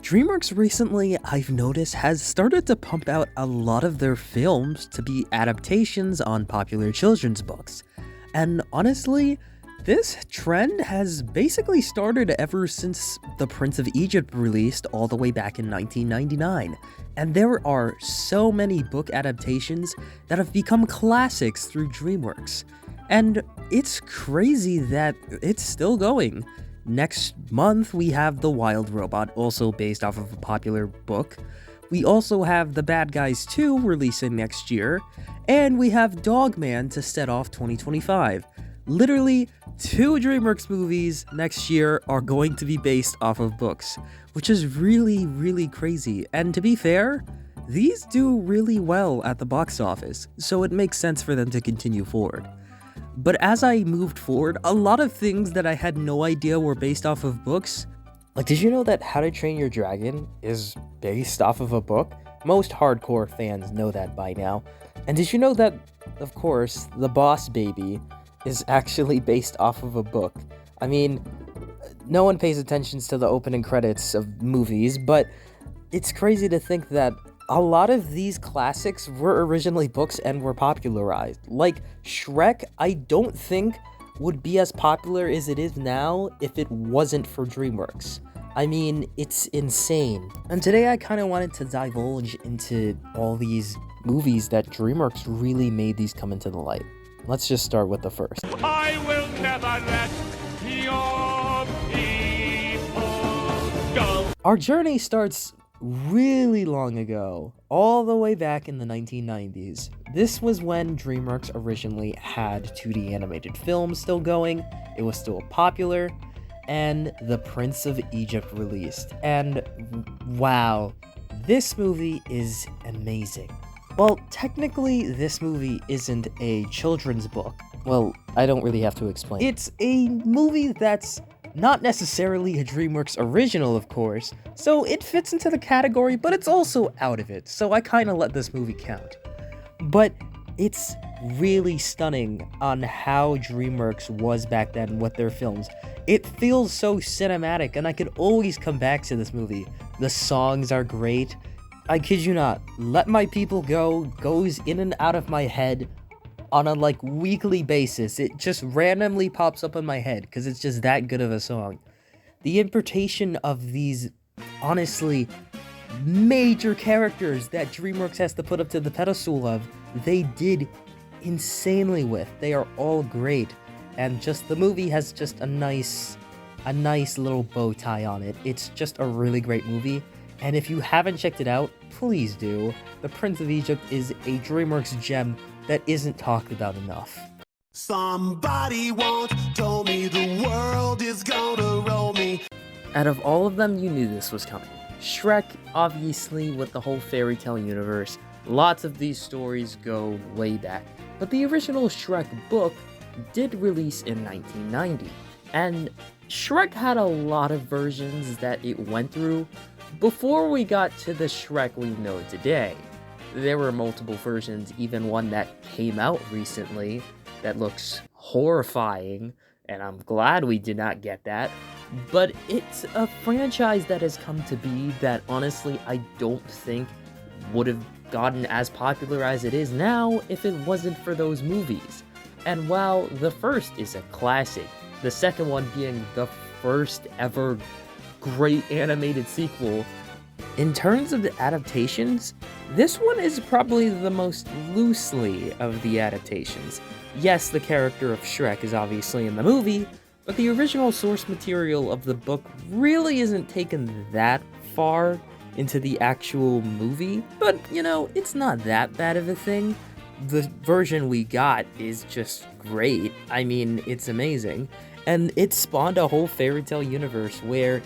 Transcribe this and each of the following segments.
DreamWorks recently, I've noticed, has started to pump out a lot of their films to be adaptations on popular children's books. And honestly, this trend has basically started ever since The Prince of Egypt released all the way back in 1999. And there are so many book adaptations that have become classics through DreamWorks. And it's crazy that it's still going. Next month, we have The Wild Robot, also based off of a popular book. We also have The Bad Guys 2 releasing next year, and we have Dogman to set off 2025. Literally, 2 DreamWorks movies next year are going to be based off of books, which is really, really crazy. And to be fair, these do really well at the box office, so it makes sense for them to continue forward. But as I moved forward, a lot of things that I had no idea were based off of books. Like, did you know that How to Train Your Dragon is based off of a book? Most hardcore fans know that by now. And did you know that, of course, The Boss Baby is actually based off of a book? I mean, no one pays attention to the opening credits of movies, but it's crazy to think that a lot of these classics were originally books and were popularized. Like, Shrek, I don't think would be as popular as it is now if it wasn't for DreamWorks. I mean, it's insane. And today I kind of wanted to divulge into all these movies that DreamWorks really made these come into the light. Let's just start with the first. I will never let your people go. Our journey starts really long ago, all the way back in the 1990s. This was when DreamWorks originally had 2D animated films still going, it was still popular, and The Prince of Egypt released. And wow, this movie is amazing. Well, technically, this movie isn't a children's book. Well, I don't really have to explain. It's a movie that's not necessarily a DreamWorks original, of course, so it fits into the category, but it's also out of it, so I kinda let this movie count. But it's really stunning on how DreamWorks was back then with their films. It feels so cinematic, and I could always come back to this movie. The songs are great. I kid you not, Let My People Go goes in and out of my head on a weekly basis. It just randomly pops up in my head because it's just that good of a song. The interpretation of these honestly major characters that DreamWorks has to put up to the pedestal of, they did insanely with. They are all great, and just the movie has just a nice little bow tie on it. It's just a really great movie, and if you haven't checked it out, please do. The Prince of Egypt is a DreamWorks gem that isn't talked about enough. Somebody once told me the world is gonna roll me. Out of all of them, you knew this was coming. Shrek, obviously, with the whole fairy tale universe, lots of these stories go way back. But the original Shrek book did release in 1990, and Shrek had a lot of versions that it went through before we got to the Shrek we know today. There were multiple versions, even one that came out recently that looks horrifying, and I'm glad we did not get that. But it's a franchise that has come to be that honestly I don't think would have gotten as popular as it is now if it wasn't for those movies. And while the first is a classic, the second one being the first ever great animated sequel, in terms of the adaptations, this one is probably the most loosely of the adaptations. Yes, the character of Shrek is obviously in the movie, but the original source material of the book really isn't taken that far into the actual movie, but you know, it's not that bad of a thing. The version we got is just great. I mean, it's amazing, and it spawned a whole fairy tale universe where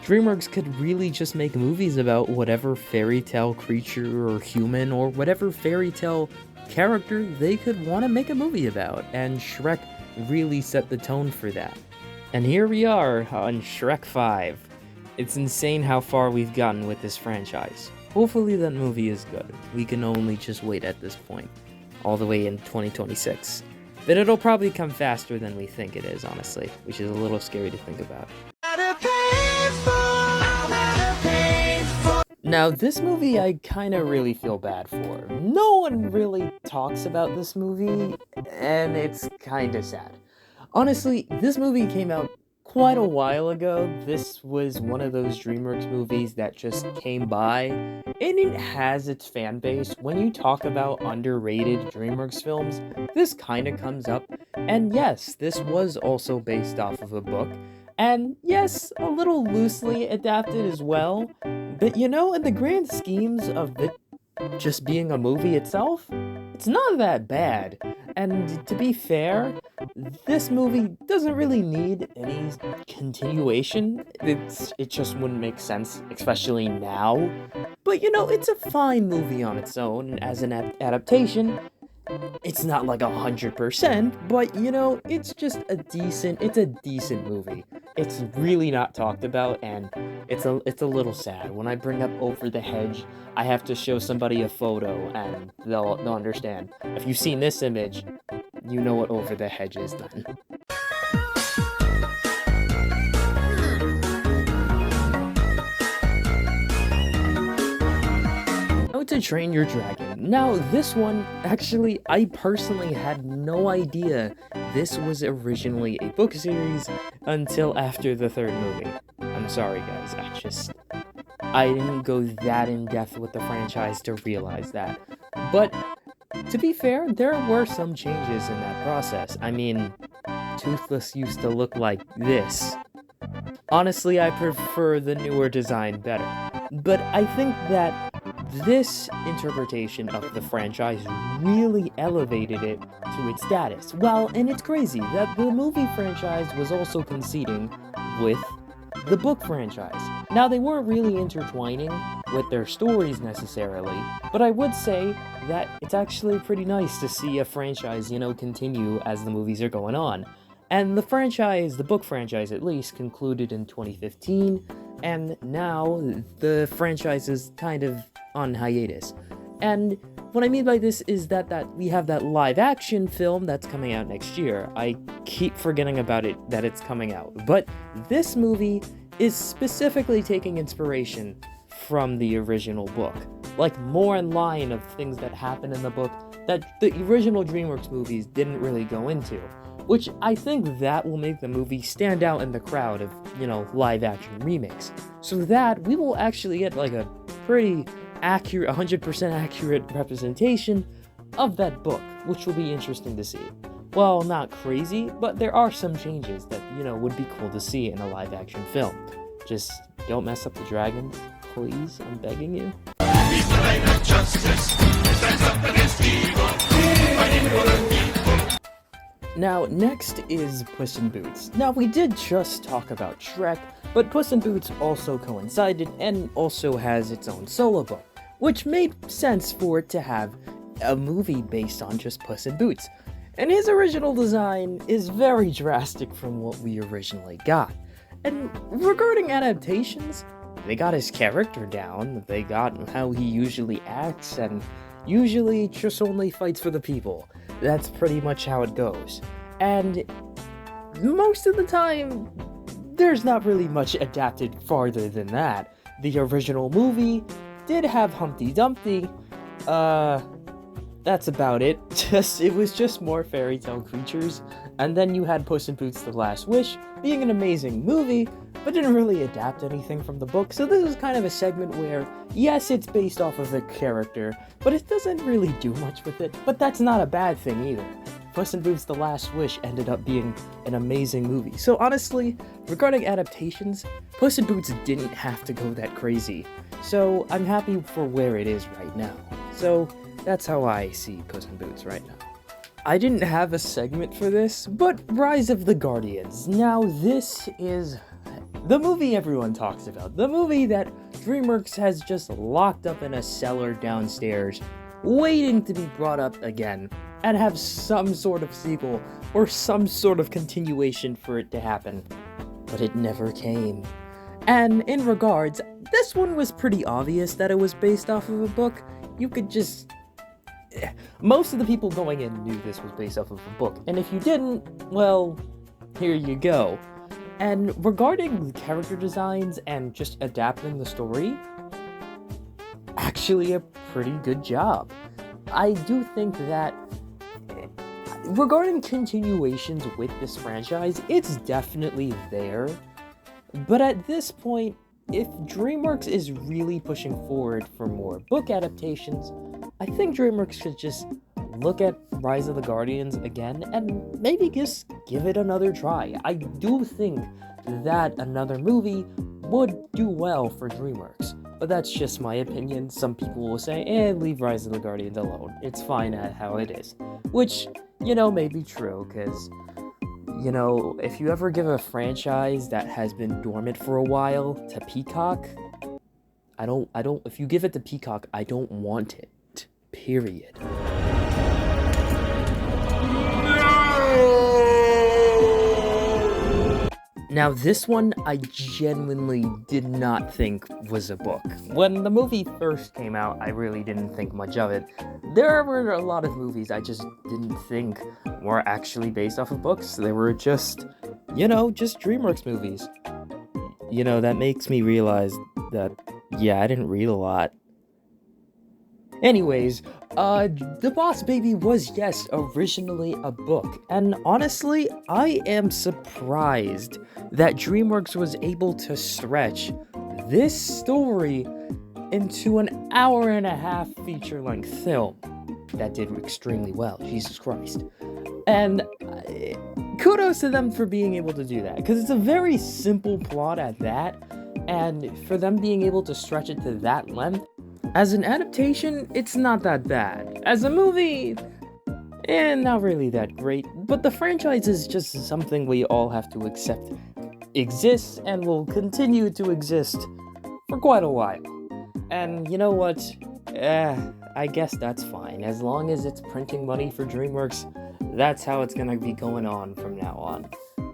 DreamWorks could really just make movies about whatever fairy tale creature or human or whatever fairy tale character they could want to make a movie about, and Shrek really set the tone for that. And here we are on Shrek 5. It's insane how far we've gotten with this franchise. Hopefully that movie is good. We can only just wait at this point, all the way in 2026. But it'll probably come faster than we think it is, honestly, which is a little scary to think about. Gotta pay for, gotta pay Now, this movie I kinda really feel bad for. No one really talks about this movie, and it's kinda sad. Honestly, this movie came out quite a while ago. This was one of those DreamWorks movies that just came by, and it has its fan base. When you talk about underrated DreamWorks films, this kinda comes up. And yes, this was also based off of a book. And yes, a little loosely adapted as well. But in the grand schemes of it just being a movie itself, it's not that bad. And to be fair, this movie doesn't really need any continuation. It just wouldn't make sense, especially now. But it's a fine movie on its own, and as an adaptation, it's not like 100%, but it's a decent movie. It's really not talked about, and it's a little sad. When I bring up Over the Hedge, I have to show somebody a photo, and they'll understand. If you've seen this image, you know what Over the Hedge is then. How to Train Your Dragon. Now, this one, actually, I personally had no idea this was originally a book series until after the third movie. I'm sorry, guys, I didn't go that in depth with the franchise to realize that. But, to be fair, there were some changes in that process. I mean, Toothless used to look like this. Honestly, I prefer the newer design better. But I think that this interpretation of the franchise really elevated it to its status. Well, and it's crazy that the movie franchise was also conceding with the book franchise. Now, they weren't really intertwining with their stories necessarily, but I would say that it's actually pretty nice to see a franchise, continue as the movies are going on. And the book franchise at least, concluded in 2015, and now the franchise is kind of on hiatus. And what I mean by this is that we have that live action film that's coming out next year. I keep forgetting about it, that it's coming out. But this movie is specifically taking inspiration from the original book. Like, more in line of things that happen in the book that the original DreamWorks movies didn't really go into. Which I think that will make the movie stand out in the crowd of, live action remakes. So that we will actually get like a pretty accurate, 100% accurate representation of that book, which will be interesting to see. Well, not crazy, but there are some changes that, would be cool to see in a live action film. Just don't mess up the dragons, please, I'm begging you. Now, next is Puss in Boots. Now, we did just talk about Shrek, but Puss in Boots also coincided and also has its own solo book, which made sense for it to have a movie based on just Puss in Boots. And his original design is very drastic from what we originally got. And regarding adaptations, they got his character down, they got how he usually acts, and usually just only fights for the people. That's pretty much how it goes. And most of the time, there's not really much adapted farther than that. The original movie did have Humpty Dumpty. That's about it. It was just more fairy tale creatures. And then you had Puss in Boots: The Last Wish, being an amazing movie, but didn't really adapt anything from the book. So this is kind of a segment where, yes, it's based off of the character, but it doesn't really do much with it. But that's not a bad thing either. Puss in Boots: The Last Wish ended up being an amazing movie. So honestly, regarding adaptations, Puss in Boots didn't have to go that crazy. So I'm happy for where it is right now. So that's how I see Puss in Boots right now. I didn't have a segment for this, but Rise of the Guardians. Now this is the movie everyone talks about. The movie that DreamWorks has just locked up in a cellar downstairs, waiting to be brought up again, and have some sort of sequel or some sort of continuation for it to happen. But it never came. And in regards, this one was pretty obvious that it was based off of a book. You could just... Most of the people going in knew this was based off of a book, and if you didn't, well, here you go. And regarding character designs and just adapting the story, actually a pretty good job. I do think that regarding continuations with this franchise, it's definitely there. But at this point, if DreamWorks is really pushing forward for more book adaptations, I think DreamWorks should just look at Rise of the Guardians again and maybe just give it another try. I do think that another movie would do well for DreamWorks, but that's just my opinion. Some people will say, leave Rise of the Guardians alone. It's fine at how it is. Which, may be true, because, if you ever give a franchise that has been dormant for a while to Peacock, if you give it to Peacock, I don't want it. Period. Now, this one I genuinely did not think was a book. When the movie first came out, I really didn't think much of it. There were a lot of movies I just didn't think were actually based off of books. They were just DreamWorks movies. That makes me realize that, I didn't read a lot. Anyways, The Boss Baby was, yes, originally a book, and honestly, I am surprised that DreamWorks was able to stretch this story into an hour-and-a-half feature-length film that did extremely well, Jesus Christ. And kudos to them for being able to do that, because it's a very simple plot at that, and for them being able to stretch it to that length, as an adaptation, it's not that bad. As a movie, not really that great. But the franchise is just something we all have to accept exists and will continue to exist for quite a while. And you know what? I guess that's fine. As long as it's printing money for DreamWorks, that's how it's gonna be going on from now on.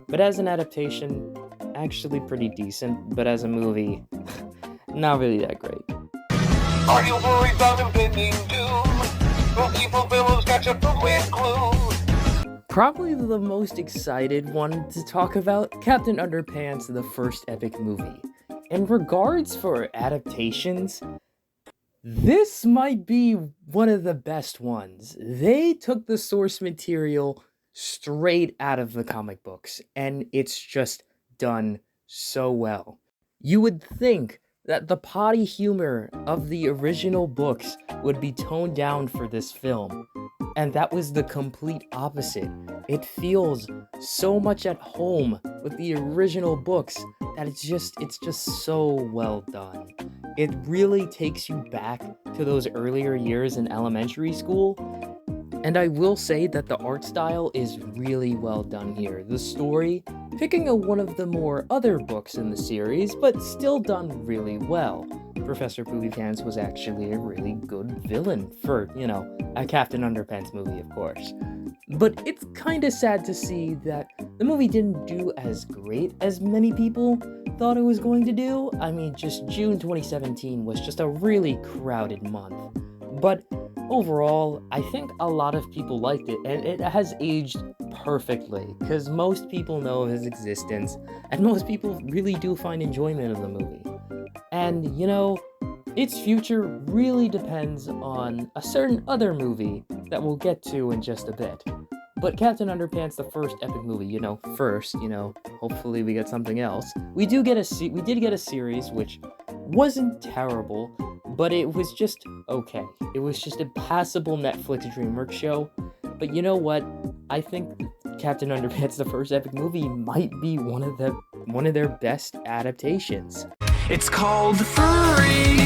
But as an adaptation, actually pretty decent. But as a movie, not really that great. Are you worried about impending doom? Will evil villains catch up with gloom? Probably the most excited one to talk about, Captain Underpants, the first epic movie. In regards for adaptations, this might be one of the best ones. They took the source material straight out of the comic books, and it's just done so well. You would think that the potty humor of the original books would be toned down for this film, and that was the complete opposite. It feels so much at home with the original books that it's just so well done. It really takes you back to those earlier years in elementary school, and I will say that the art style is really well done here. The story, picking one of the more other books in the series, but still done really well. Professor Poopy Pants was actually a really good villain for, a Captain Underpants movie, of course. But it's kinda sad to see that the movie didn't do as great as many people thought it was going to do. I mean, just June 2017 was just a really crowded month. But overall, I think a lot of people liked it, and it has aged perfectly, because most people know of his existence, and most people really do find enjoyment of the movie. And, its future really depends on a certain other movie that we'll get to in just a bit. But Captain Underpants, the first epic movie, hopefully we get something else. We did get a series, which wasn't terrible, but it was just okay. It was just a passable Netflix DreamWorks show. But you know what? I think Captain Underpants, the first epic movie, might be one of their best adaptations. It's called Furry.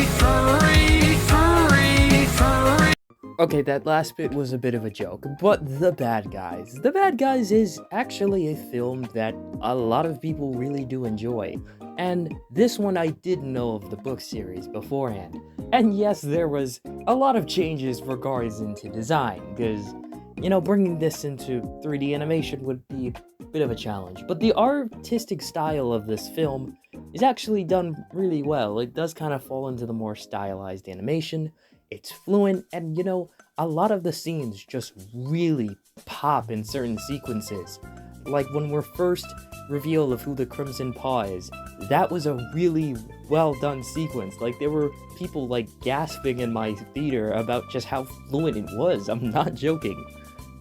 Okay, that last bit was a bit of a joke, but The Bad Guys. The Bad Guys is actually a film that a lot of people really do enjoy. And this one I didn't know of the book series beforehand. And yes, there was a lot of changes regards into design, because, bringing this into 3D animation would be a bit of a challenge. But the artistic style of this film is actually done really well. It does kind of fall into the more stylized animation. It's fluent, and a lot of the scenes just really pop in certain sequences. Like when we're first revealed of who the Crimson Paw is, that was a really well done sequence. Like there were people like gasping in my theater about just how fluent it was. I'm not joking.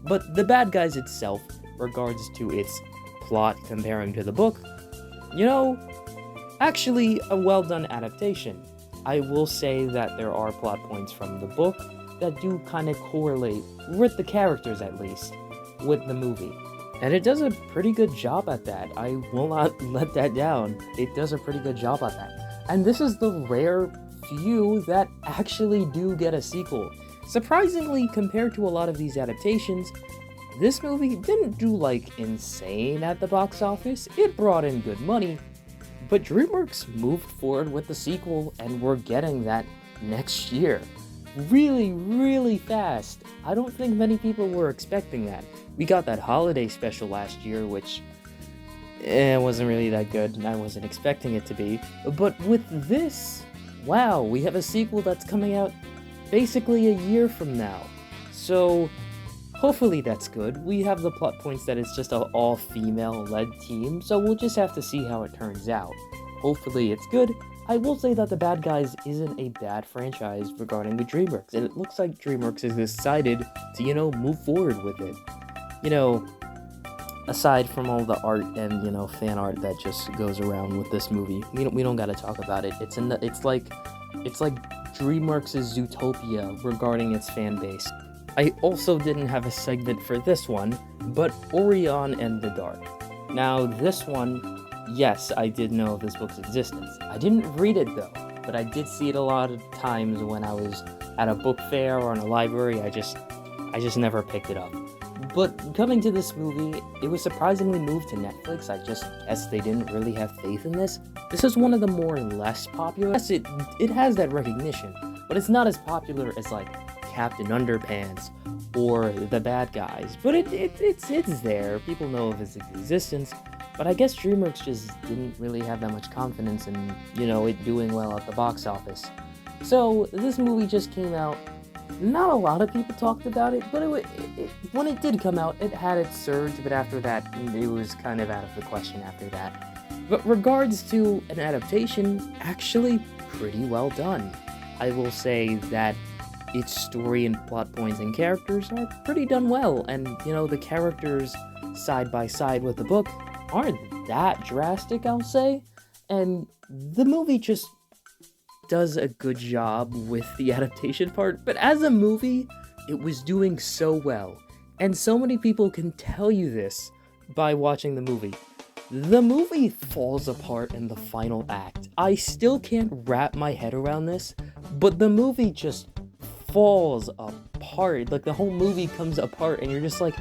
But the Bad Guys itself, regards to its plot comparing to the book, actually a well done adaptation. I will say that there are plot points from the book that do kind of correlate, with the characters at least, with the movie. And it does a pretty good job at that. I will not let that down. It does a pretty good job at that. And this is the rare few that actually do get a sequel. Surprisingly, compared to a lot of these adaptations, this movie didn't do like insane at the box office. It brought in good money, but DreamWorks moved forward with the sequel and we're getting that next year. Really, really fast. I don't think many people were expecting that. We got that holiday special last year, which wasn't really that good, and I wasn't expecting it to be. But with this, wow, we have a sequel that's coming out basically a year from now. So, hopefully that's good. We have the plot points that it's just an all-female led team, so we'll just have to see how it turns out. Hopefully it's good. I will say that The Bad Guys isn't a bad franchise regarding with DreamWorks, and it looks like DreamWorks has decided to, move forward with it. Aside from all the art and, fan art that just goes around with this movie, we don't gotta talk about it. It's like DreamWorks' Zootopia regarding its fan base. I also didn't have a segment for this one, but Orion and the Dark. Now, this one, yes, I did know of this book's existence. I didn't read it though, but I did see it a lot of times when I was at a book fair or in a library. I just never picked it up. But coming to this movie, it was surprisingly moved to Netflix. I just guess they didn't really have faith in this. This is one of the more less popular. Yes, it has that recognition, but it's not as popular as like Captain Underpants or The Bad Guys. But it's there. People know of its existence. But I guess DreamWorks just didn't really have that much confidence in, it doing well at the box office. So this movie just came out. Not a lot of people talked about it, but when it did come out, it had its surge, but after that, it was kind of out of the question after that. But regards to an adaptation, actually pretty well done. I will say that its story and plot points and characters are pretty done well, and, the characters side by side with the book aren't that drastic, I'll say, and the movie just does a good job with the adaptation part, but as a movie, it was doing so well, and so many people can tell you this by watching the movie. The movie falls apart in the final act. I still can't wrap my head around this, but the movie just falls apart. Like, the whole movie comes apart, and you're just like,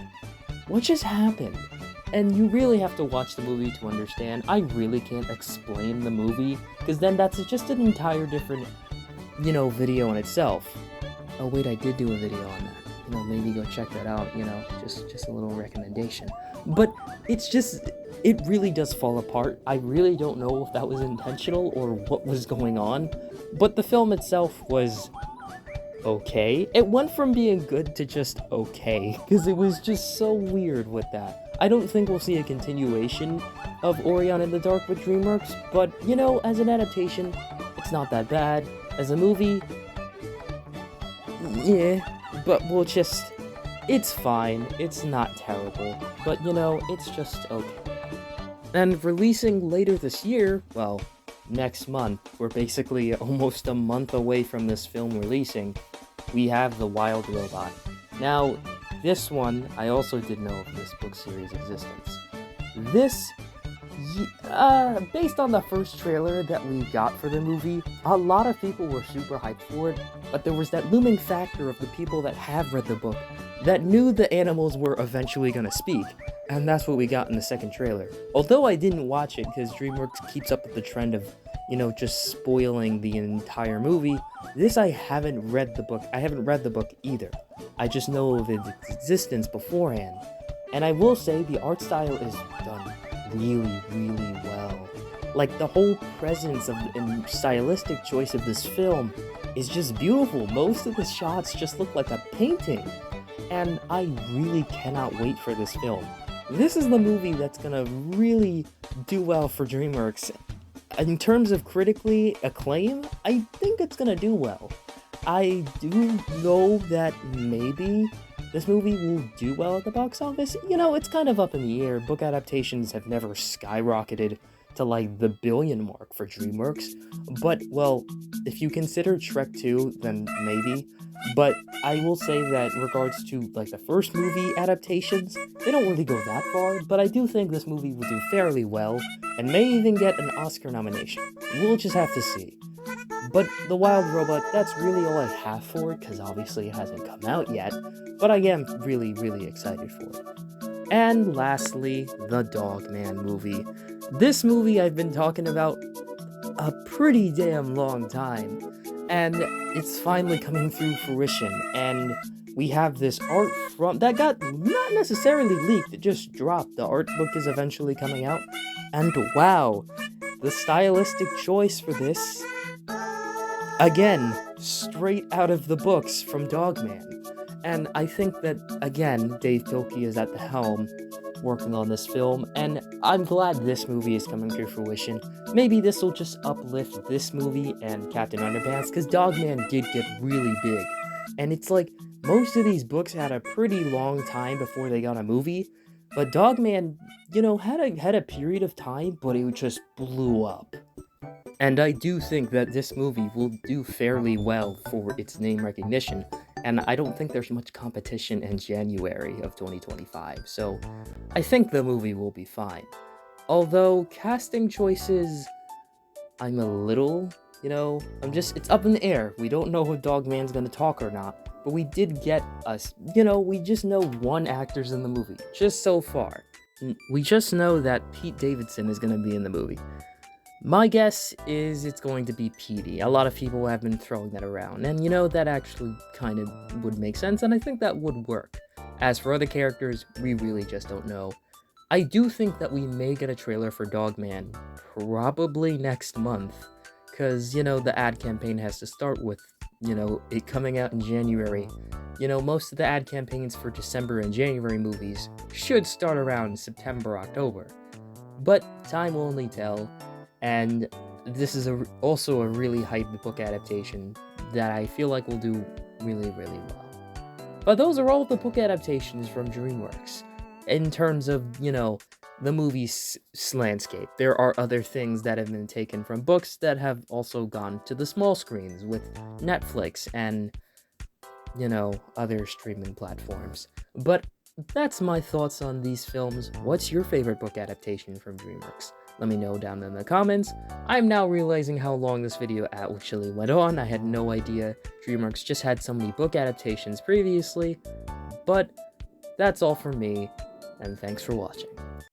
what just happened? And you really have to watch the movie to understand. I really can't explain the movie, because then that's just an entire different, video in itself. Oh wait, I did do a video on that. Maybe go check that out, just a little recommendation. But it really does fall apart. I really don't know if that was intentional or what was going on, but the film itself was okay. It went from being good to just okay, because it was just so weird with that. I don't think we'll see a continuation of Orion in the Dark with DreamWorks, but, as an adaptation, it's not that bad. As a movie, yeah, but it's fine. It's not terrible, but, it's just okay. And releasing later this year, well, next month, we're basically almost a month away from this film releasing, we have The Wild Robot. Now, this one, I also did know of this book series' existence. This, based on the first trailer that we got for the movie, a lot of people were super hyped for it, but there was that looming factor of the people that have read the book that knew the animals were eventually gonna speak, and that's what we got in the second trailer. Although I didn't watch it because DreamWorks keeps up with the trend of, just spoiling the entire movie, this I haven't read the book. I haven't read the book either. I just know of its existence beforehand. And I will say the art style is done really, really well. Like, the whole presence and stylistic choice of this film is just beautiful. Most of the shots just look like a painting. And I really cannot wait for this film. this is the movie that's gonna really do well for DreamWorks. In terms of critically acclaim, I think it's gonna do well. I do know that maybe this movie will do well at the box office. You know, it's kind of up in the air. Book adaptations have never skyrocketed to like the billion mark for DreamWorks. But, well, if you consider Shrek 2, then maybe. But I will say that in regards to like the first movie adaptations, they don't really go that far, but I do think this movie will do fairly well and may even get an Oscar nomination. We'll just have to see. But The Wild Robot, that's really all I have for it, because obviously it hasn't come out yet, but I am really, really excited for it. And lastly, the Dogman movie. This movie I've been talking about a pretty damn long time, and it's finally coming through fruition, and we have this art from that got not necessarily leaked, it just dropped. The art book is eventually coming out, and wow, the stylistic choice for this, again, straight out of the books from Dogman. And I think that, again, Dave Pilkey is at the helm working on this film, and I'm glad this movie is coming to fruition. Maybe this will just uplift this movie and Captain Underpants, because Dogman did get really big. And it's like, most of these books had a pretty long time before they got a movie, but Dogman, you know, had a period of time, but it just blew up. And I do think that this movie will do fairly well for its name recognition, and I don't think there's much competition in January of 2025, so I think the movie will be fine. Although, casting choices, I'm a little, it's up in the air. We don't know if Dogman's gonna talk or not, but we did get we just know one actor's in the movie, just so far. We just know that Pete Davidson is gonna be in the movie. My guess is it's going to be Petey. A lot of people have been throwing that around, and that actually kind of would make sense, and I think that would work. As for other characters, we really just don't know. I do think that we may get a trailer for Dogman probably next month, because, the ad campaign has to start with, it coming out in January. Most of the ad campaigns for December and January movies should start around September, October. But time will only tell. And this is also a really hyped book adaptation that I feel like will do really, really well. But those are all the book adaptations from DreamWorks. In terms of, the movie's landscape, there are other things that have been taken from books that have also gone to the small screens with Netflix and, other streaming platforms. But that's my thoughts on these films. What's your favorite book adaptation from DreamWorks? Let me know down in the comments. I'm now realizing how long this video actually went on. I had no idea DreamWorks just had so many book adaptations previously. But that's all for me, and thanks for watching.